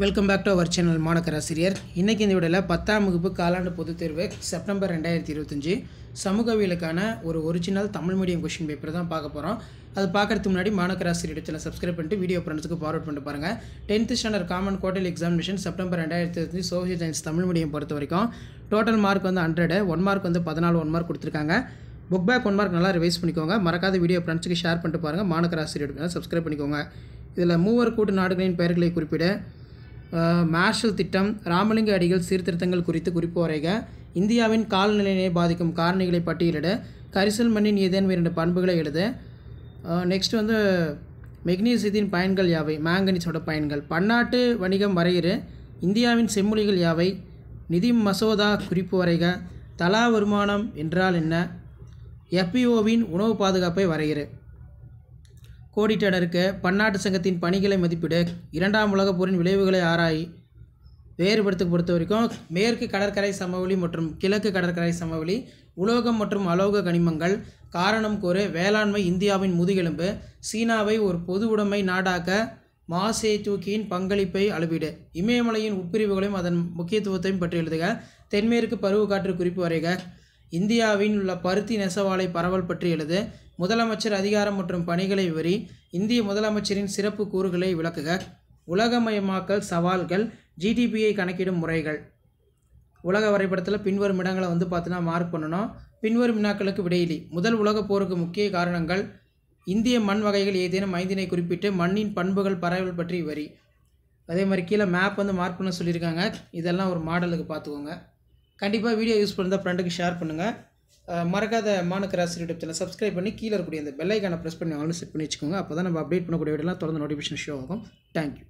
Welcome back to our channel மாணக்கராசிரியர். இன்றைக்கி இந்த வீடியோவில் 10ஆம் வகுப்பு காலாண்டு பொதுத் தேர்வு செப்டம்பர் 2025 சமூகவியலுக்கான ஒரு original Tamil medium question paper தான் பார்க்க போகிறோம். அது பார்க்குறதுக்கு முன்னாடி மாணக்கராசிரியர் சேனல் சப்ஸ்கிரைப் பண்ணிட்டு வீடியோ ஃப்ரெண்ட்ஸுக்கு ஃபார்வர்ட் பண்ணிட்டு பாருங்கள். 10th standard common quarterly examination September 2025 social science Tamil medium பொறுத்த வரைக்கும் டோட்டல் மார்க் வந்து 100, 1 மார்க் வந்து 14 1 மார்க் கொடுத்துருக்காங்க. புக் பேக் 1 மார்க் நல்லா ரிவைஸ் பண்ணிக்கோங்க. மறக்காத வீடியோ ஃப்ரெண்ட்ஸுக்கு ஷேர் பண்ணிட்டு பாருங்கள். மாணக்கராசிரியர் சப்ஸ்கிரைப் பண்ணிக்கோங்க. இதில் மூவர் கூட்டு நாடுகளின் பெயர்களை குறிப்பிட, மார்ஷல் திட்டம், ராமலிங்க அடிகள் சீர்திருத்தங்கள் குறித்து குறிப்பு வரைக, இந்தியாவின் காலநிலையை பாதிக்கும் காரணிகளை பட்டியலிட, கரிசல் மண்ணின் ஏதேனும் 2 பண்புகளை எழுத, நெக்ஸ்ட் வந்து மெக்னீசியத்தின் பயன்கள் யாவை, மேங்கனீஸோட பயன்கள், பன்னாட்டு வணிகம் வரையிறு, இந்தியாவின் செம்மொழிகள் யாவை, நிதி மசோதா குறிப்பு வரைக, தலா வருமானம் என்றால் என்ன, FPOவின் உணவு பாதுகாப்பை வரையிறு, கோடிட்டருக்கு பன்னாட்டு சங்கத்தின் பணிகளை மதிப்பிடு, 2ஆம் உலகப் போரின் விளைவுகளை ஆராய், வேறுபடுத்த பொறுத்த வரைக்கும் மேற்கு கடற்கரை சமவெளி மற்றும் கிழக்கு கடற்கரை சமவெளி, உலோகம் மற்றும் அலோக கனிமங்கள், காரணம் கூறு, வேளாண்மை இந்தியாவின் முதுகெலும்பு, சீனாவை ஒரு பொது உடைமை நாடாக்க மாசே தூக்கியின் பங்களிப்பை அளவிடு, இமயமலையின் உட்பிரிவுகளையும் அதன் முக்கியத்துவத்தையும் பற்றி எழுதுக, தென்மேற்கு பருவக்காற்று குறிப்பு வரைக, இந்தியாவின் உள்ள பருத்தி நெசவாலை பரவல் பற்றி எழுது, முதலமைச்சர் அதிகாரம் மற்றும் பணிகளை விவரி, இந்திய முதலமைச்சரின் சிறப்பு கூறுகளை விளக்குக, உலகமயமாக்கல் சவால்கள், GDPயை கணக்கிடும் முறைகள். உலக வரைபடத்தில் பின்வரும் இடங்களை வந்து பார்த்தீங்கன்னா மார்க் பண்ணணும். பின்வரும் வினாக்களுக்கு விடையிலி. முதல் உலகப் போருக்கு முக்கிய காரணங்கள், இந்திய மண் வகைகள் ஏதேனும் 5 குறிப்பிட்டு மண்ணின் பண்புகள் பரவல் பற்றி விவரி. அதே மாதிரி கீழே மேப் வந்து மார்க் பண்ண சொல்லியிருக்காங்க. இதெல்லாம் ஒரு மாடலுக்கு பார்த்துக்கோங்க. கண்டிப்பாக வீடியோ யூஸ் பண்ணுறதா ஃப்ரெண்டுக்கு ஷேர் பண்ணுங்கள். மறக்காத மாணக்கராசிரியர் சேனலை சப்ஸ்கிரைப் பண்ணி கீழே இருக்கக்கூடிய அந்த பெல் ஐக்கானை ப்ரெஸ் பண்ணி ஆல்ரெடி செட் பண்ணி வச்சுக்கோங்க. அப்போ தான் நம்ம அப்டேட் பண்ணக்கூடிய வீடியோலாம் தொடர்ந்து நோட்டிஃபிகேஷன் ஷோ ஆகும். தேங்க்யூ.